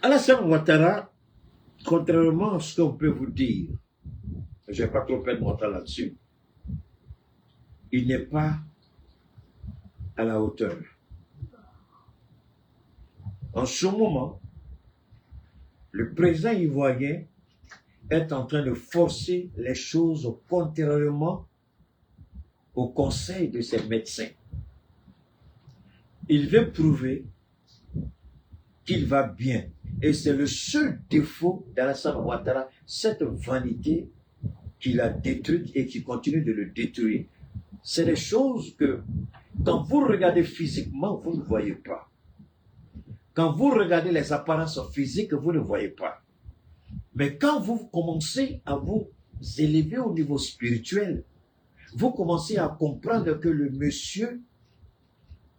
Alassane Ouattara, contrairement à ce qu'on peut vous dire, je ne vais pas trop perdre mon temps là-dessus, il n'est pas à la hauteur. En ce moment, le président ivoirien est en train de forcer les choses contrairement au conseil de ses médecins. Il veut prouver qu'il va bien. Et c'est le seul défaut d'Alassane Ouattara, cette vanité qu'il a détruite et qui continue de le détruire. C'est des choses que, quand vous regardez physiquement, vous ne voyez pas. Quand vous regardez les apparences physiques, vous ne voyez pas. Mais quand vous commencez à vous élever au niveau spirituel, vous commencez à comprendre que le monsieur,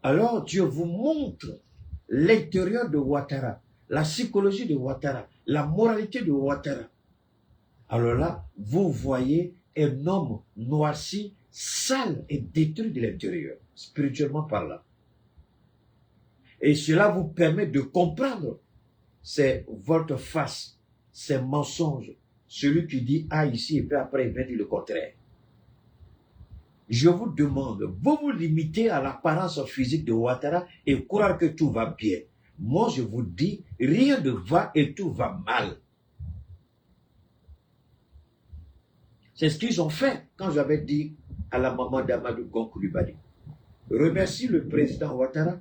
alors Dieu vous montre l'intérieur de Ouattara, la psychologie de Ouattara, la moralité de Ouattara. Alors là, vous voyez un homme noirci, sale et détruit de l'intérieur, spirituellement parlant. Et cela vous permet de comprendre, c'est votre face, c'est mensonge. Celui qui dit A ici et puis après il vient dire le contraire. Je vous demande, vous vous limitez à l'apparence physique de Ouattara et croire que tout va bien. Moi, je vous dis, rien ne va et tout va mal. C'est ce qu'ils ont fait quand j'avais dit à la maman d'Amadou Gon Coulibaly. Remercie le président Ouattara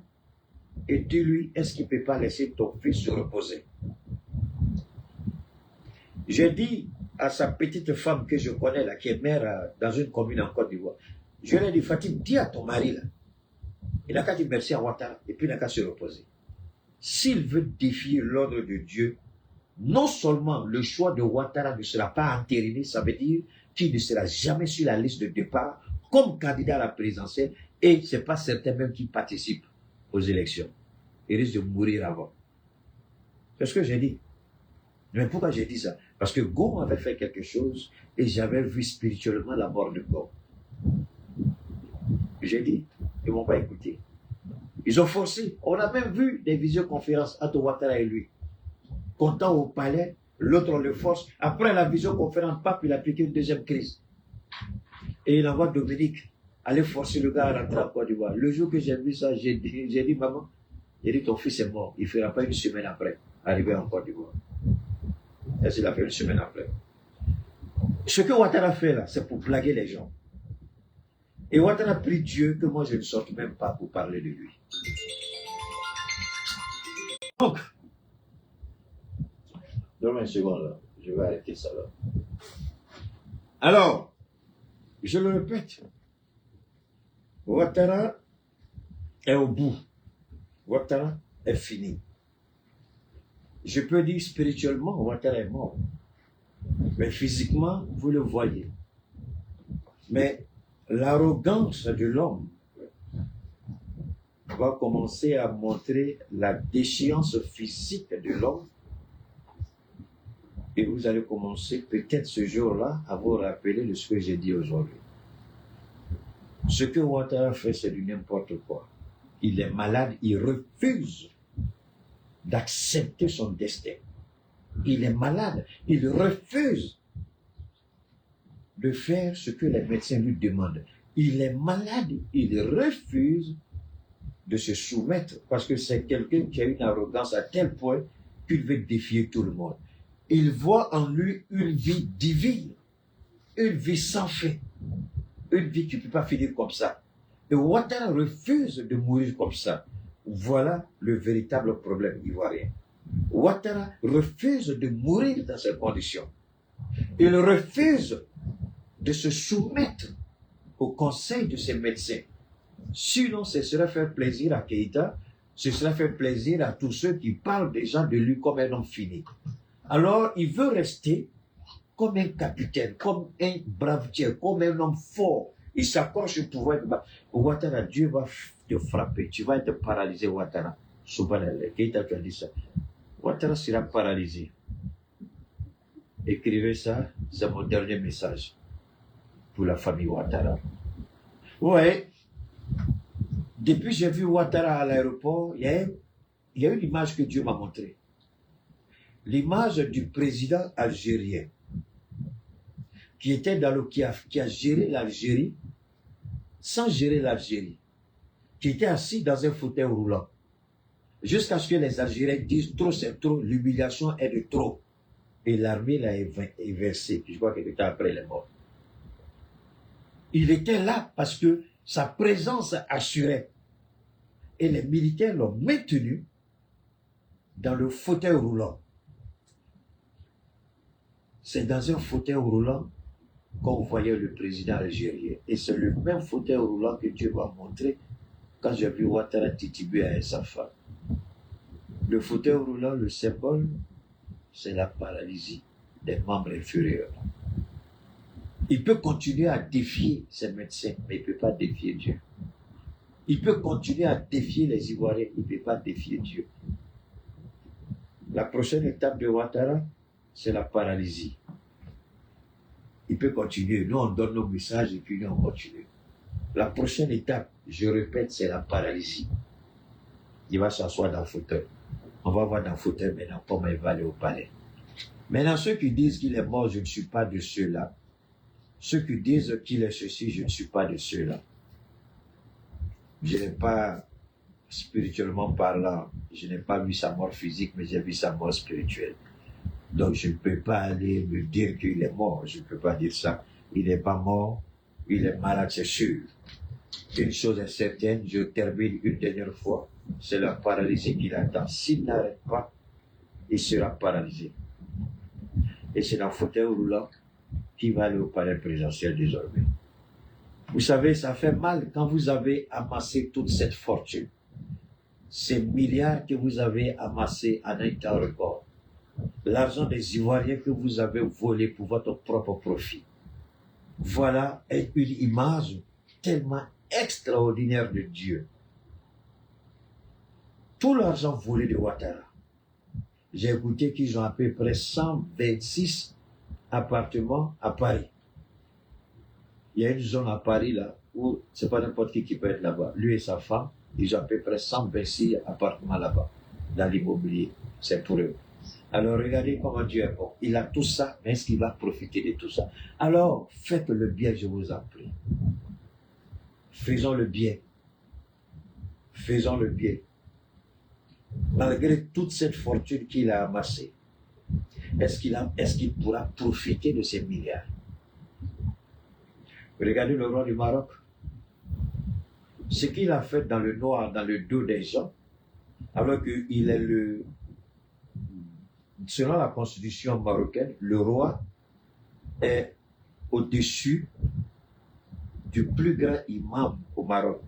et dis-lui, est-ce qu'il ne peut pas laisser ton fils se reposer? J'ai dit à sa petite femme que je connais, là, qui est mère dans une commune en Côte d'Ivoire, je lui ai dit, Fatim, dis à ton mari, là, il n'a qu'à dire merci à Ouattara et puis il n'a qu'à se reposer. S'il veut défier l'ordre de Dieu, non seulement le choix de Ouattara ne sera pas entériné, ça veut dire qu'il ne sera jamais sur la liste de départ comme candidat à la présidentielle et ce n'est pas certain même qu'il participe aux élections. Il risque de mourir avant. C'est ce que j'ai dit. Mais pourquoi j'ai dit ça? Parce que Gon avait fait quelque chose et j'avais vu spirituellement la mort de Gon. J'ai dit, ils ne m'ont pas écouté. Ils ont forcé. On a même vu des visioconférences entre Ouattara et lui. Content au palais, l'autre on le force. Après la visioconférence, Pape, il a piqué une deuxième crise. Et il envoie Dominique aller forcer le gars à rentrer en Côte d'Ivoire. Le jour que j'ai vu ça, j'ai dit, maman, j'ai dit, ton fils est mort. Il ne fera pas une semaine après arriver en Côte d'Ivoire. Et il a fait une semaine après. Ce que Ouattara fait là, c'est pour blaguer les gens. Et Ouattara prie Dieu que moi je ne sorte même pas pour parler de lui. Donc, donne-moi une seconde là, je vais arrêter ça là. Alors, je le répète, Ouattara est au bout. Ouattara est fini. Je peux dire spirituellement, Ouattara est mort. Mais physiquement, vous le voyez. Mais l'arrogance de l'homme va commencer à montrer la déchéance physique de l'homme. Et vous allez commencer peut-être ce jour-là à vous rappeler de ce que j'ai dit aujourd'hui. Ce que Ouattara fait, c'est du n'importe quoi. Il est malade, il refuse d'accepter son destin. Il est malade, il refuse de faire ce que les médecins lui demandent. Il est malade, il refuse de se soumettre parce que c'est quelqu'un qui a une arrogance à tel point qu'il veut défier tout le monde. Il voit en lui une vie divine, une vie sans fin, une vie qui ne peut pas finir comme ça. Et Ouattara refuse de mourir comme ça. Voilà le véritable problème ivoirien. Ouattara refuse de mourir dans ces conditions. Il refuse de se soumettre au conseil de ses médecins. Sinon, ce serait faire plaisir à Keïta, ce serait faire plaisir à tous ceux qui parlent déjà de lui comme un homme fini. Alors, il veut rester comme un capitaine, comme un bravetier, comme un homme fort. Il s'accroche au pouvoir. Ouattara, Dieu va te frapper. Tu vas être paralysé, Ouattara. Subhanallah. Keïta, tu as dit ça. Ouattara sera paralysé. Écrivez ça, c'est mon dernier message pour la famille Ouattara. Ouais. Depuis que j'ai vu Ouattara à l'aéroport, il y a une image que Dieu m'a montrée. l'image du président algérien qui était qui a géré l'Algérie sans gérer l'Algérie, qui était assis dans un fauteuil roulant, jusqu'à ce que les Algériens disent trop c'est trop, l'humiliation est de trop. Et l'armée l'a inversé, je crois quelque temps après il est mort. Il était là parce que sa présence assurait. Et les militaires l'ont maintenu dans le fauteuil roulant. C'est dans un fauteuil roulant qu'on voyait le président algérien. Et c'est le même fauteuil roulant que Dieu m'a montré quand j'ai vu Ouattara tituber à sa femme. Le fauteuil roulant, le symbole, c'est la paralysie des membres inférieurs. Il peut continuer à défier ses médecins, mais il ne peut pas défier Dieu. Il peut continuer à défier les Ivoiriens, il ne peut pas défier Dieu. La prochaine étape de Ouattara, c'est la paralysie. Il peut continuer. Nous, on donne nos messages et puis nous, on continue. La prochaine étape, je répète, c'est la paralysie. Il va s'asseoir dans le fauteuil. On va voir dans le fauteuil maintenant comment il va aller au palais. Maintenant, ceux qui disent qu'il est mort, je ne suis pas de ceux-là. Ceux qui disent qu'il est ceci, je ne suis pas de ceux-là. Je n'ai pas, spirituellement parlant, je n'ai pas vu sa mort physique, mais j'ai vu sa mort spirituelle. Donc je ne peux pas aller me dire qu'il est mort, je ne peux pas dire ça. Il n'est pas mort, il est malade, c'est sûr. Une chose est certaine, je termine une dernière fois, c'est la paralysie qui l'attend. S'il n'arrête pas, il sera paralysé. Et c'est dans le fauteuil roulant qu'il va aller au palais présidentiel désormais. Vous savez, ça fait mal quand vous avez amassé toute cette fortune. Ces milliards que vous avez amassés en un temps record. L'argent des Ivoiriens que vous avez volé pour votre propre profit. Voilà une image tellement extraordinaire de Dieu. Tout l'argent volé de Ouattara. J'ai écouté qu'ils ont à peu près 126 appartements à Paris. Il y a une zone à Paris là où c'est pas n'importe qui peut être là-bas. Lui et sa femme, ils ont à peu près 126 appartements là-bas, dans l'immobilier. C'est pour eux. Alors regardez comment Dieu est bon. Il a tout ça, mais est-ce qu'il va profiter de tout ça? Alors faites le bien, je vous en prie. Faisons le bien. Faisons le bien. Malgré toute cette fortune qu'il a amassée, est-ce qu'il pourra profiter de ces milliards? Regardez le roi du Maroc. Ce qu'il a fait dans le noir, dans le dos des gens, alors qu'il est selon la constitution marocaine, le roi est au-dessus du plus grand imam au Maroc.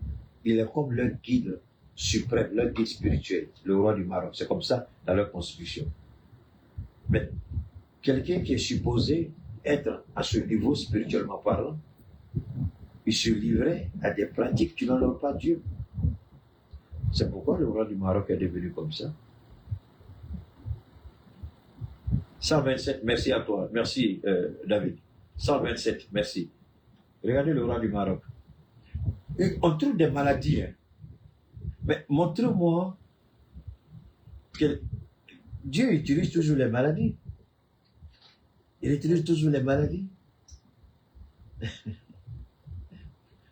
Il est comme leur guide suprême, leur guide spirituel, le roi du Maroc. C'est comme ça dans leur constitution. Mais quelqu'un qui est supposé être à ce niveau spirituellement parlant, il se livrait à des pratiques qui n'honorent pas Dieu. C'est pourquoi le roi du Maroc est devenu comme ça. 127, merci à toi. Merci David. 127, merci. Regardez le roi du Maroc. Et on trouve des maladies. Hein. Mais montre-moi que Dieu utilise toujours les maladies. Il utilise toujours les maladies.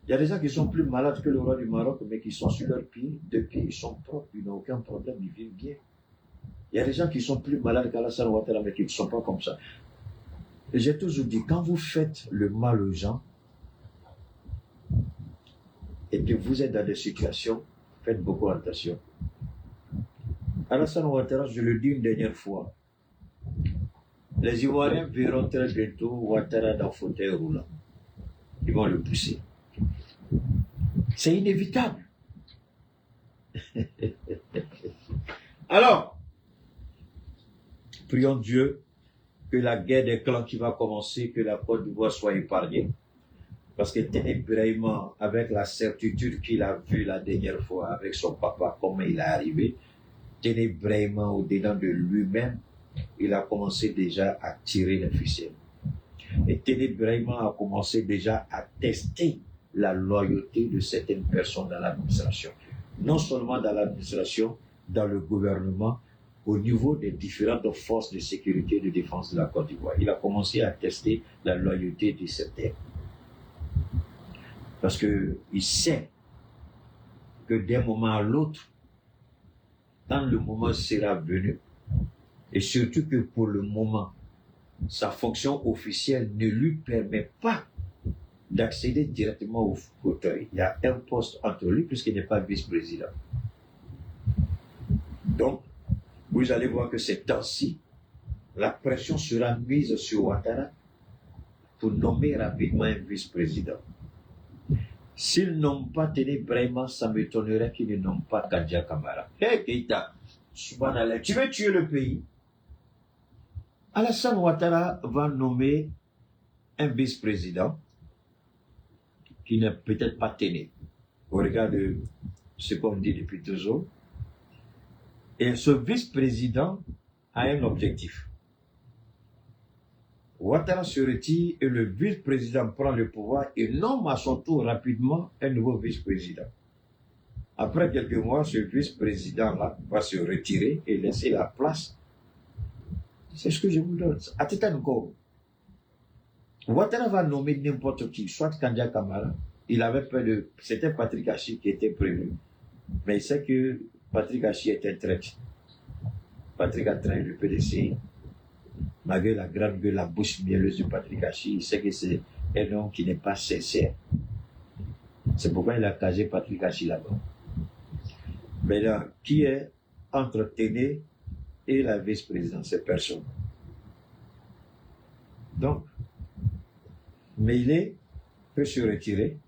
Il y a des gens qui sont plus malades que le roi du Maroc, mais qui sont sur leurs pieds. Depuis, ils sont propres, ils n'ont aucun problème, ils vivent bien. Il y a des gens qui sont plus malades qu'Alassane Ouattara, mais qui ne sont pas comme ça. Et j'ai toujours dit, quand vous faites le mal aux gens, et que vous êtes dans des situations, faites beaucoup attention. Alassane Ouattara, je le dis une dernière fois, les Ivoiriens verront très bientôt Ouattara dans le fauteuil roulant. Ils vont le pousser. C'est inévitable. Alors, prions Dieu que la guerre des clans qui va commencer, que la Côte d'Ivoire soit épargnée. Parce que ténébralement, avec la certitude qu'il a vue la dernière fois avec son papa, comment il est arrivé, ténébralement au-dedans de lui-même, il a commencé déjà à tirer les ficelles. Et ténébralement a commencé déjà à tester la loyauté de certaines personnes dans l'administration. Non seulement dans l'administration, dans le gouvernement, au niveau des différentes forces de sécurité et de défense de la Côte d'Ivoire. Il a commencé à tester la loyauté de certains. Parce qu'il sait que d'un moment à l'autre, quand le moment sera venu, et surtout que pour le moment, sa fonction officielle ne lui permet pas d'accéder directement au fauteuil. Il y a un poste entre lui puisqu'il n'est pas vice-président. Donc, vous allez voir que ces temps-ci, la pression sera mise sur Ouattara pour nommer rapidement un vice-président. S'ils n'ont pas tenu vraiment, ça m'étonnerait qu'ils ne nomment pas Kadia Camara. Hé Keïta, subhanallah, tu veux tuer le pays? Alassane Ouattara va nommer un vice-président qui n'est peut-être pas tenu au regard de ce qu'on dit depuis toujours. Et ce vice-président a un objectif. Ouattara se retire et le vice-président prend le pouvoir et nomme à son tour rapidement un nouveau vice-président. Après quelques mois, ce vice-président-là va se retirer et laisser la place. C'est ce que je vous donne. À Titanou, Ouattara va nommer n'importe qui, soit Kadia Camara. Il avait peur de... C'était Patrick Hachi qui était prévu. Mais il sait que Patrick Hachi est un traître. Patrick a trahi le PDC. Malgré la grande gueule, la bouche mielleuse de Patrick Hachi, il sait que c'est un homme qui n'est pas sincère. C'est pourquoi il a casé Patrick Hachi là-bas. Maintenant, qui est entre Téné et la vice-présidence? C'est personne. Donc, Meïlé peut se retirer,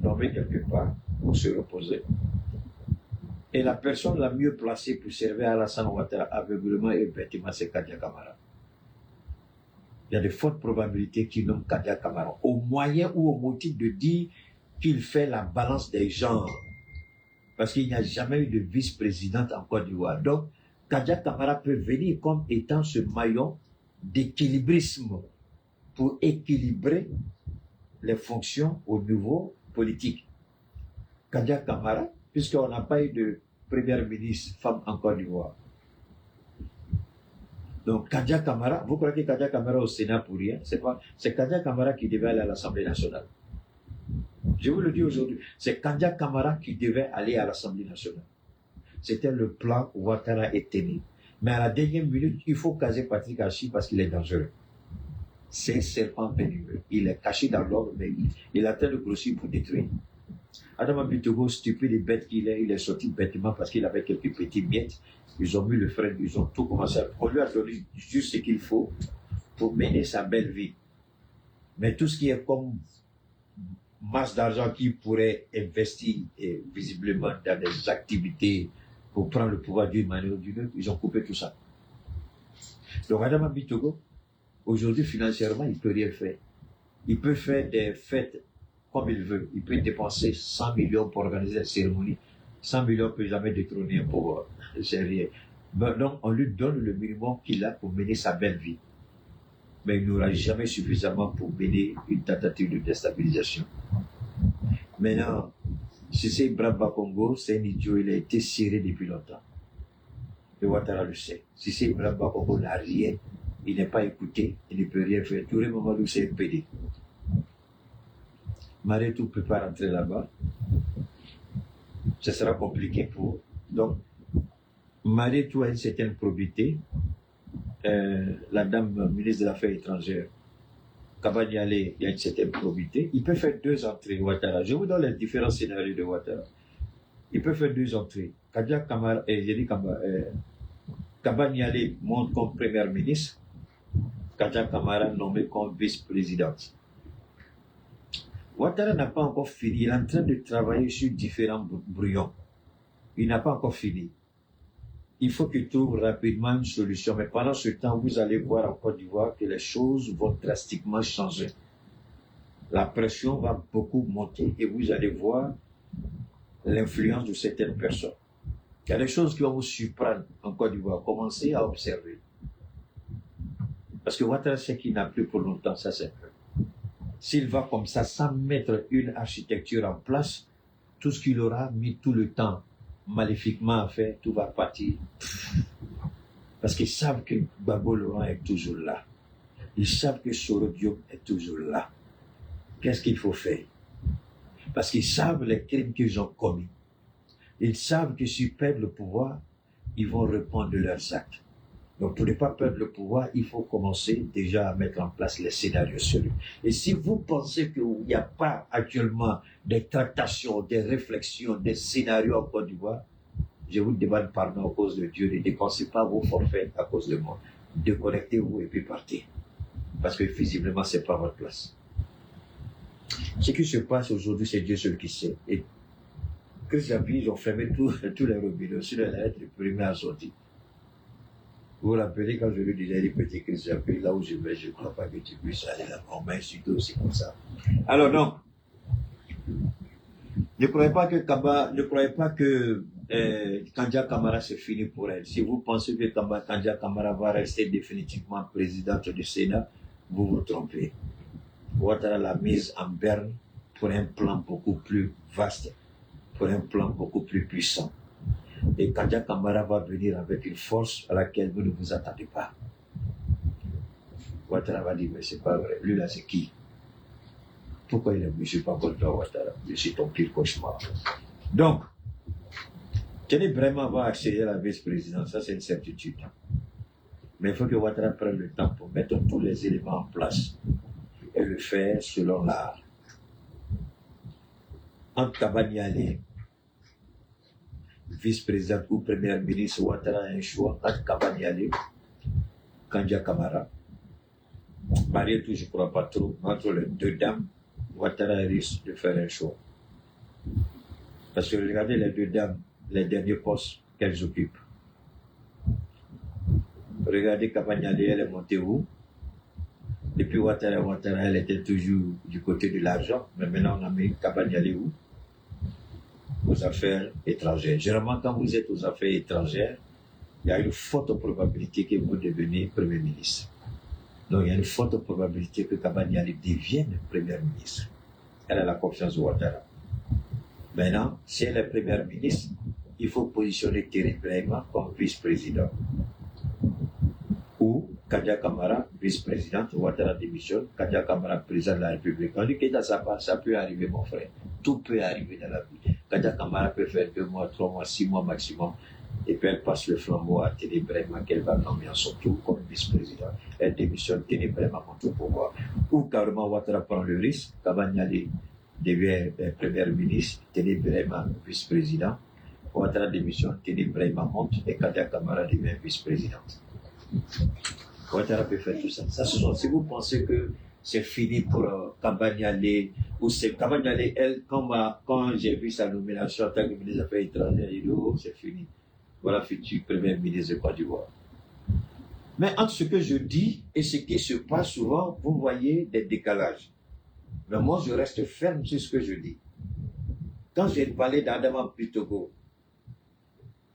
nommer quelque part, pour se reposer. Et la personne la mieux placée pour servir Alassane Ouattara aveuglement et bêtement, c'est Kadia Camara. Il y a de fortes probabilités qu'il nomme Kadia Camara, au moyen ou au motif de dire qu'il fait la balance des genres. Parce qu'il n'y a jamais eu de vice-présidente en Côte d'Ivoire. Donc, Kadia Camara peut venir comme étant ce maillon d'équilibrisme pour équilibrer les fonctions au niveau politique. Kadia Camara, puisqu'on n'a pas eu de première ministre femme en Côte d'Ivoire. Donc Kadia Camara, vous croyez que Kadia Camara au Sénat pour rien? C'est Kadia Camara qui devait aller à l'Assemblée nationale. Je vous le dis aujourd'hui, c'est Kadia Camara qui devait aller à l'Assemblée nationale. C'était le plan Ouattara et Téné. Mais à la dernière minute, il faut caser Patrick Hachi parce qu'il est dangereux. C'est un serpent pénible. Il est caché dans l'ordre, mais il a train de grossir pour détruire. Adama Bitogo, stupide et bête qu'il est, il est sorti bêtement parce qu'il avait quelques petits miettes. Ils ont mis le frein, ils ont tout commencé. On lui a donné juste ce qu'il faut pour mener sa belle vie. Mais tout ce qui est comme masse d'argent qu'il pourrait investir visiblement dans des activités pour prendre le pouvoir d'une manière ou d'une autre, ils ont coupé tout ça. Donc Adama Bitogo, aujourd'hui financièrement, il ne peut rien faire. Il peut faire des fêtes comme il veut. Il peut dépenser 100 millions pour organiser la cérémonie. 100 millions ne peut jamais détrôner un pouvoir. C'est rien. Donc, on lui donne le minimum qu'il a pour mener sa belle vie. Mais il n'aura jamais suffisamment pour mener une tentative de déstabilisation. Maintenant, Cissé Braba Congo, c'est un idiot, il a été serré depuis longtemps. Et Ouattara le sait. Cissé Braba Congo n'a rien. Il n'est pas écouté, il ne peut rien faire. Touré Mamadou, c'est un PD. Maretou ne peut pas rentrer là-bas. Ce sera compliqué pour. Donc, Maretou a une certaine probité. La dame ministre de l'Affaires étrangères, Kabanyale, il y a une certaine probité. Il peut faire 2 entrées, Ouattara. Je vous donne les différents scénarios de Ouattara. Il peut faire 2 entrées. Kadia Camara, Kabanyale monte comme première ministre. Kadia Camara nommé comme vice-présidente. Ouattara n'a pas encore fini. Il est en train de travailler sur différents brouillons. Il n'a pas encore fini. Il faut qu'il trouve rapidement une solution. Mais pendant ce temps, vous allez voir en Côte d'Ivoire que les choses vont drastiquement changer. La pression va beaucoup monter et vous allez voir l'influence de certaines personnes. Il y a des choses qui vont vous surprendre en Côte d'Ivoire. Commencez à observer. Parce que Ouattara sait qu'il n'a plus pour longtemps, ça c'est vrai. S'il va comme ça, sans mettre une architecture en place, tout ce qu'il aura mis tout le temps maléfiquement à faire, tout va partir. Parce qu'ils savent que Gbagbo Laurent est toujours là. Ils savent que Soro Diop est toujours là. Qu'est-ce qu'il faut faire? Parce qu'ils savent les crimes qu'ils ont commis. Ils savent que s'ils perdent le pouvoir, ils vont répondre de leurs actes. Donc, pour ne pas perdre le pouvoir, il faut commencer déjà à mettre en place les scénarios sur eux. Et si vous pensez qu'il n'y a pas actuellement des tractations, des réflexions, des scénarios en Côte d'Ivoire, je vous demande pardon à cause de Dieu, ne dépensez pas vos forfaits à cause de moi. Déconnectez-vous et puis partez. Parce que visiblement, ce n'est pas votre place. Ce qui se passe aujourd'hui, c'est Dieu seul qui sait. Et Chris Japi, ils ont fermé tous les robinets, sur la lettre, le premier à sortir. Vous vous rappelez quand je lui disais, les petits Chris Japi, là où je vais, je ne crois pas que tu puisses aller là-bas. On m'a insulté aussi comme ça. Alors non, ne croyez pas que Kandia Kamara c'est fini pour elle. Si vous pensez que Kandia Kamara va rester définitivement présidente du Sénat, vous vous trompez. Ouattara l'a mise en berne pour un plan beaucoup plus vaste, pour un plan beaucoup plus puissant. Et Kandia Kamara va venir avec une force à laquelle vous ne vous attendez pas. Ouattara va dire, mais c'est pas vrai. Lui là, c'est qui? Pourquoi il est venu? Je ne suis pas contre toi, Ouattara. Je suis ton pire cauchemar. Donc, Tenez vraiment va accéder à la vice-présidence, ça c'est une certitude. Mais il faut que Ouattara prenne le temps pour mettre tous les éléments en place et le faire selon l'art. Entre Kabaniale, vice-présidente ou première ministre, Ouattara a un choix entre Kabaniale, Kandia Kamara. Marietou, je ne crois pas trop. Entre les deux dames, Ouattara risque de faire un choix. Parce que regardez les deux dames, les derniers postes qu'elles occupent. Regardez Kabaniale, elle est montée où? Depuis Ouattara, elle était toujours du côté de l'argent, mais maintenant on a mis Kabaniale où? Aux affaires étrangères. Généralement, quand vous êtes aux affaires étrangères, il y a une forte probabilité que vous deveniez Premier ministre. Donc il y a une forte probabilité que Kabaniale devienne Premier ministre. Elle a la confiance de Ouattara. Maintenant, si elle est Première ministre, il faut positionner Thierry Brahima comme vice-président. Ou Kandia Kamara, vice-présidente, Ouattara démissionne, Kandia Kamara, président de la République. On dit que dans sa part, ça peut arriver, mon frère. Tout peut arriver dans la vie. Kandia Kamara peut faire 2 mois, 3 mois, 6 mois maximum. Et puis elle passe le flambeau à Thierry Brahima qu'elle va nommer en son tour comme vice-président. Elle démissionne, Thierry Brahima monte au pouvoir. Ou carrément Ouattara prend le risque, Kabaniale devient Premier ministre, Thierry Brahima vice-président. Ouattara démissionne, Thierry Brahima monte et Kandia Kamara devient vice-présidente. Ouattara peut faire tout ça. Si vous pensez que c'est fini pour Kabaniale, ou c'est Kabaniale, elle, quand j'ai vu sa nomination en tant que ministre des Affaires étrangères, j'ai dit, oh, c'est fini. Voilà, futur Premier ministre de Côte d'Ivoire. Mais entre ce que je dis et ce qui se passe souvent, vous voyez des décalages. Mais moi, je reste ferme sur ce que je dis. Quand j'ai parlé d'Adama Pitogo,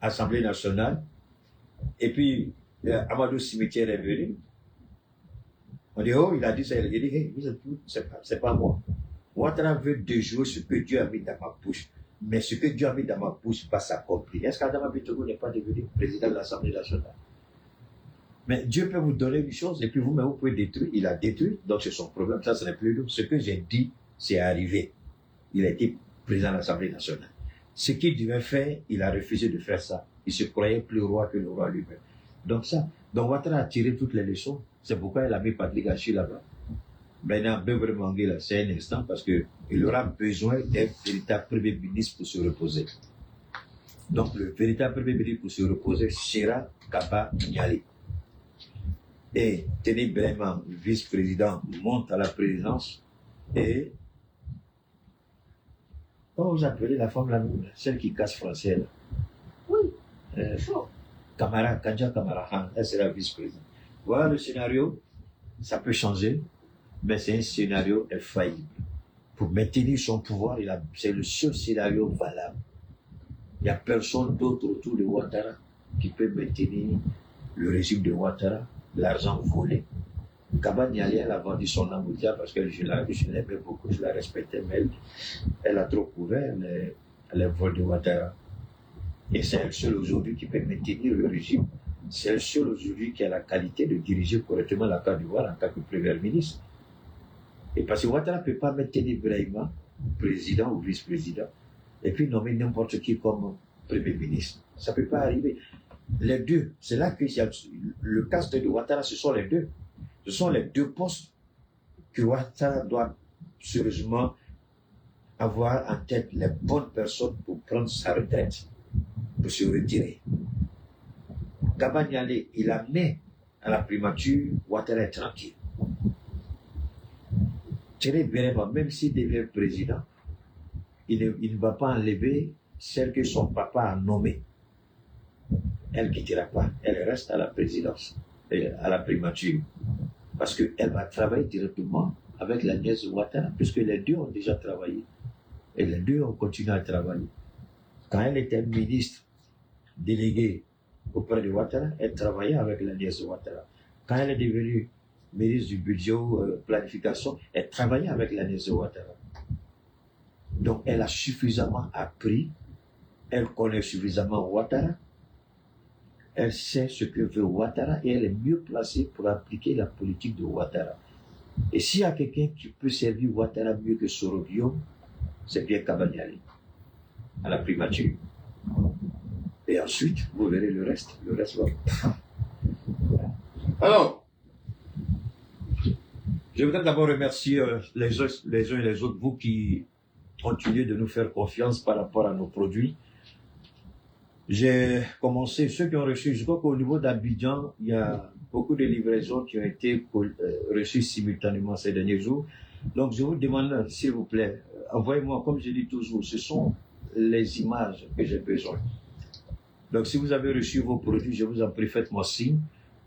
Assemblée nationale, et puis Amadou Cimetière est venu, on dit, oh, il a dit ça, il a dit, hey, c'est pas moi. Ouattara veut déjouer ce que Dieu a mis dans ma bouche. Mais ce que Dieu a mis dans ma bouche va s'accomplir. Est-ce qu'Adama Pitogo n'est pas devenu président de l'Assemblée nationale? Mais Dieu peut vous donner une chose et puis vous-même, vous pouvez détruire. Il a détruit, donc c'est son problème. Ça, ce n'est plus nous. Ce que j'ai dit, c'est arrivé. Il a été président de l'Assemblée nationale. Ce qu'il devait faire, il a refusé de faire ça. Il se croyait plus roi que le roi lui-même. Donc Ouattara a tiré toutes les leçons. C'est pourquoi il a mis Patrick Hachi là-bas. Maintenant, Beverly Mangela, c'est un instant parce qu'il aura besoin d'un véritable Premier ministre pour se reposer. Donc, le véritable Premier ministre pour se reposer sera Kabaniale. Et Thierry Brahima, vice-président, monte à la présidence et comment vous appelez la femme là, celle qui casse français là? Oui. Kandia Kamara, elle sera vice-présidente. Voilà le scénario, ça peut changer, mais c'est un scénario infaillible. Pour maintenir son pouvoir, c'est le seul scénario valable. Il n'y a personne d'autre autour de Ouattara qui peut maintenir le régime de Ouattara, l'argent volé. Kabaniale, elle a vendu son âme au diable parce que je l'aimais beaucoup, je la respectais, mais elle a trop couvert les vols de Ouattara. Et c'est elle seule aujourd'hui qui peut maintenir le régime c'est le seul aujourd'hui qui a la qualité de diriger correctement la Côte d'Ivoire en tant que Premier ministre. Et parce que Ouattara ne peut pas mettre Tene Brahima, président ou vice-président, et puis nommer n'importe qui comme Premier ministre. Ça ne peut pas arriver. Les deux, c'est là que le caste de Ouattara, ce sont les deux. Ce sont les deux postes que Ouattara doit sérieusement avoir en tête les bonnes personnes pour prendre sa retraite, pour se retirer. Kabanyale, il a mis à la primature, Ouattara est tranquille. Thierry Béréma, même s'il devient président, il ne va pas enlever celle que son papa a nommée. Elle ne quittera pas, elle reste à la présidence, à la primature. Parce qu'elle va travailler directement avec la nièce de Ouattara, puisque les deux ont déjà travaillé. Et les deux ont continué à travailler. Quand elle était ministre déléguée auprès de Ouattara, elle travaillait avec la nièce de Ouattara. Quand elle est devenue ministre du budget ou planification, elle travaillait avec la nièce de Ouattara. Donc elle a suffisamment appris, elle connaît suffisamment Ouattara, elle sait ce que veut Ouattara et elle est mieux placée pour appliquer la politique de Ouattara. Et s'il y a quelqu'un qui peut servir Ouattara mieux que Soro Guillaume, c'est bien Kabanyale, à la primature. Et ensuite, vous verrez le reste. Le reste va. Alors, je voudrais d'abord remercier les uns et les autres, vous qui continuez de nous faire confiance par rapport à nos produits. J'ai commencé, ceux qui ont reçu, je crois qu'au niveau d'Abidjan, il y a beaucoup de livraisons qui ont été reçues simultanément ces derniers jours. Donc je vous demande, s'il vous plaît, envoyez-moi, comme je dis toujours, ce sont les images que j'ai besoin. Donc si vous avez reçu vos produits, je vous en prie, faites-moi signe.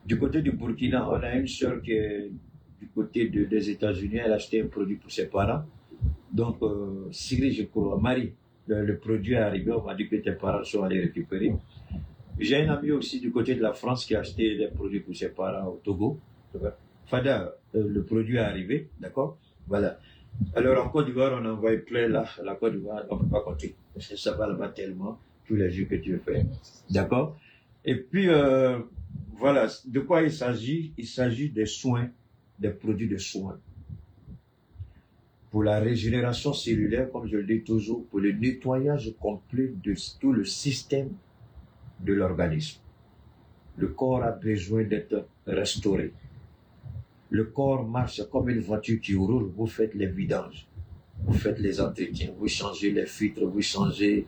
Du côté du Burkina, on a une sœur qui est du côté des États-Unis, elle a acheté un produit pour ses parents. Donc, Sigrid, je crois, Marie, le produit est arrivé, on m'a dit que tes parents sont allés récupérer. J'ai un ami aussi du côté de la France qui a acheté des produits pour ses parents au Togo. Fada, le produit est arrivé, d'accord? Voilà. Alors en Côte d'Ivoire, on a envoyé plein là. La Côte d'Ivoire, on ne peut pas compter. Ça va là-bas tellement, tous les jours que tu veux faire. D'accord? Et puis, voilà, de quoi il s'agit? Il s'agit des soins, des produits de soins. Pour la régénération cellulaire, comme je le dis toujours, pour le nettoyage complet de tout le système de l'organisme. Le corps a besoin d'être restauré. Le corps marche comme une voiture qui roule. Vous faites les vidanges, vous faites les entretiens, vous changez les filtres, vous changez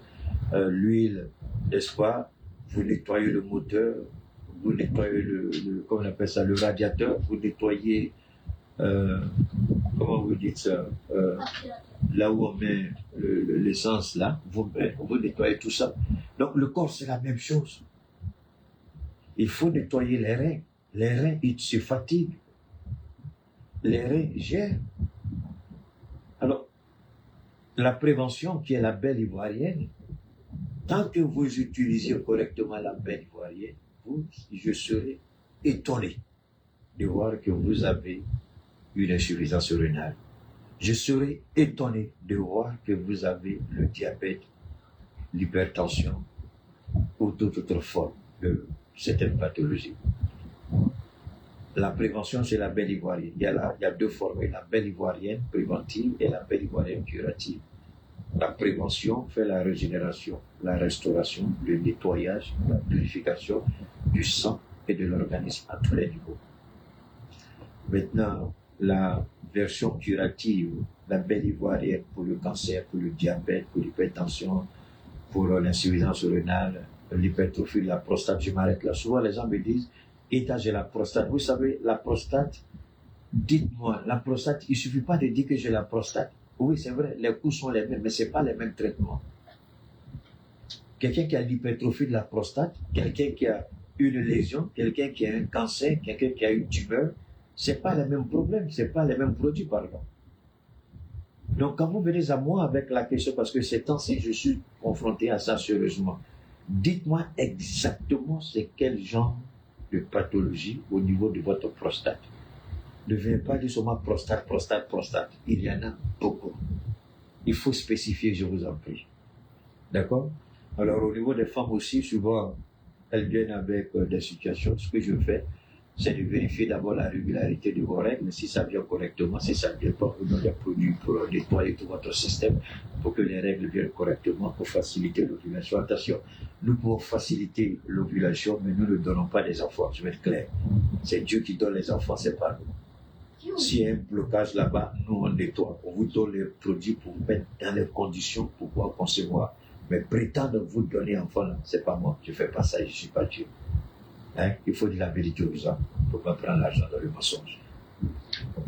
l'huile, n'est-ce pas? Vous nettoyez le moteur, vous nettoyez comment on appelle ça, le radiateur, vous nettoyez, comment vous dites ça, là où on met l'essence là, vous nettoyez tout ça. Donc le corps c'est la même chose. Il faut nettoyer les reins. Les reins, ils se fatiguent. Les reins gèrent. Alors, la prévention qui est la belle ivoirienne, tant que vous utilisez correctement la belle ivoirienne, je serai étonné de voir que vous avez une insuffisance rénale. Je serai étonné de voir que vous avez le diabète, l'hypertension ou toute autre forme de certaines pathologies. La prévention, c'est la belle ivoirienne. Il y a deux formes, la belle ivoirienne préventive et la belle ivoirienne curative. La prévention fait la régénération, la restauration, le nettoyage, la purification du sang et de l'organisme à tous les niveaux. Maintenant, la version curative, la belle ivoirienne pour le cancer, pour le diabète, pour l'hypertension, pour l'insuffisance rénale, l'hypertrophie de la prostate, je m'arrête là. Souvent, les gens me disent, état, j'ai la prostate. Vous savez, la prostate, dites-moi, la prostate, il ne suffit pas de dire que j'ai la prostate. Oui, c'est vrai, les coûts sont les mêmes, mais ce n'est pas les mêmes traitements. Quelqu'un qui a l'hypertrophie de la prostate, quelqu'un qui a une lésion, quelqu'un qui a un cancer, quelqu'un qui a une tumeur, ce n'est pas les mêmes problèmes, ce n'est pas les mêmes produits, pardon. Donc, quand vous venez à moi avec la question, parce que ces temps-ci, je suis confronté à ça sérieusement, dites-moi exactement c'est quel genre de pathologie au niveau de votre prostate. Ne venez pas dire seulement prostate, prostate, prostate. Il y en a beaucoup. Il faut spécifier, je vous en prie. D'accord? Alors, au niveau des femmes aussi, souvent, elles viennent avec des situations. Ce que je fais, c'est de vérifier d'abord la régularité de vos règles, si ça vient correctement, si ça ne vient pas, vous donnez des produits pour nettoyer tout votre système, pour que les règles viennent correctement, pour faciliter l'ovulation. Attention, nous pouvons faciliter l'ovulation, mais nous ne donnons pas des enfants, je vais être clair. C'est Dieu qui donne les enfants, c'est pas nous. S'il y a un blocage là-bas, nous on nettoie, on vous donne les produits pour vous mettre dans les conditions pour pouvoir concevoir. Mais prétendre vous donner enfant, c'est pas moi, je fais pas ça, je suis pas Dieu. Hein? Il faut dire la vérité aux gens, il ne faut pas prendre l'argent dans le mensonge.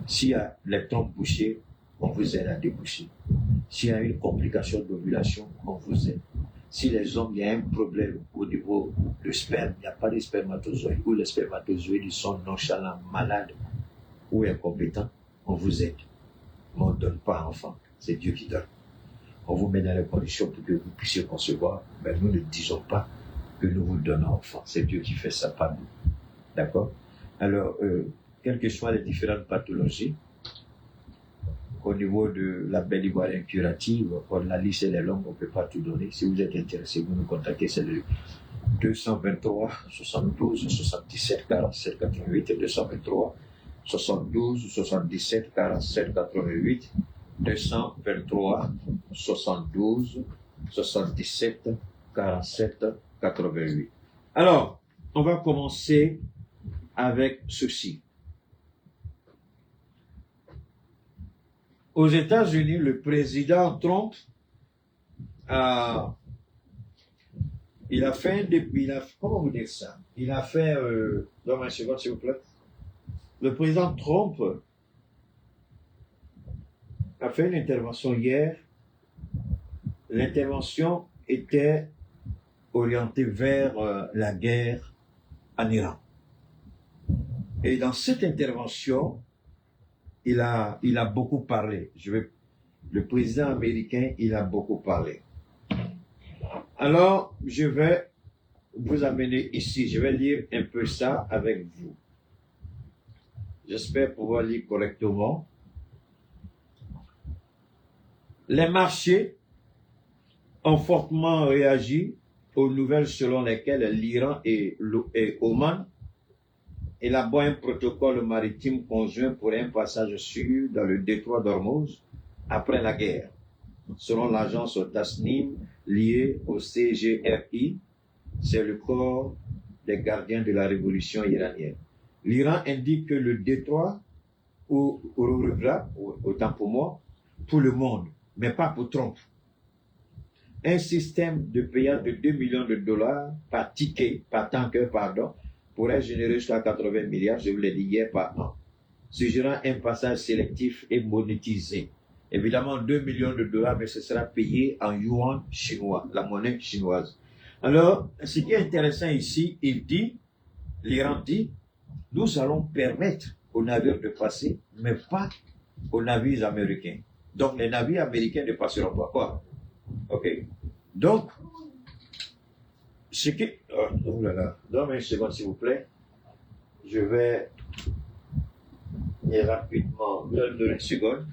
S'il y a les trompes bouchées, on vous aide à déboucher. S'il y a une complication d'ovulation, on vous aide. Si les hommes, il y a un problème au niveau du sperme, il n'y a pas de spermatozoïdes, ou les spermatozoïdes sont nonchalants, malades ou incompétents, on vous aide. Mais on ne donne pas enfant, c'est Dieu qui donne. On vous met dans les conditions pour que vous puissiez concevoir, mais nous ne disons pas que nous vous donnons enfant. C'est Dieu qui fait ça, pas nous. D'accord? Alors, quelles que soient les différentes pathologies, au niveau de la belle ivoirienne curative, la liste elle est longue, on ne peut pas tout donner. Si vous êtes intéressé, vous nous contactez, c'est le 223 72 77 47 88 223 72 77 47 88 223 72 77 47 88. Alors, on va commencer avec ceci. Aux États-Unis, le président Trump il a fait comment vous dire ça? Il a fait, donne-moi une seconde s'il vous plaît. Le président Trump a fait une intervention hier. L'intervention était orientée vers la guerre en Iran. Et dans cette intervention, il a beaucoup parlé. Le président américain, il a beaucoup parlé. Alors, je vais vous amener ici. Je vais lire un peu ça avec vous. J'espère pouvoir lire correctement. Les marchés ont fortement réagi aux nouvelles selon lesquelles l'Iran et Oman élaborent un protocole maritime conjoint pour un passage sûr dans le détroit d'Ormuz après la guerre. Selon l'agence Tasnim liée au CGRI, c'est le corps des gardiens de la révolution iranienne. L'Iran indique que le détroit ouvrira, autant pour moi, pour le monde, mais pas pour Trump. Un système de payage de 2 millions de dollars par ticket, par tanker, pourrait générer jusqu'à 80 milliards, je vous l'ai dit hier, par an, suggérant un passage sélectif et monétisé. Évidemment, 2 millions de dollars, mais ce sera payé en yuan chinois, la monnaie chinoise. Alors, ce qui est intéressant ici, l'Iran dit, nous allons permettre aux navires de passer, mais pas aux navires américains. Donc, les navires américains ne passeront pas. Quoi? Ok. Donc, ce qui... Oh là là. Donne-moi une seconde, s'il vous plaît. Je vais... Et rapidement... Donne-moi une seconde.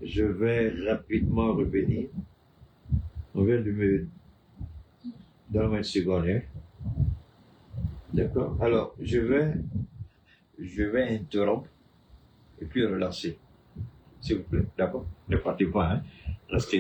Je vais rapidement revenir. On vient de me... Donne-moi une seconde, hein. D'accord? Alors, je vais interrompre et puis relancer. S'il vous plaît. D'accord? Ne partez pas, hein. Restez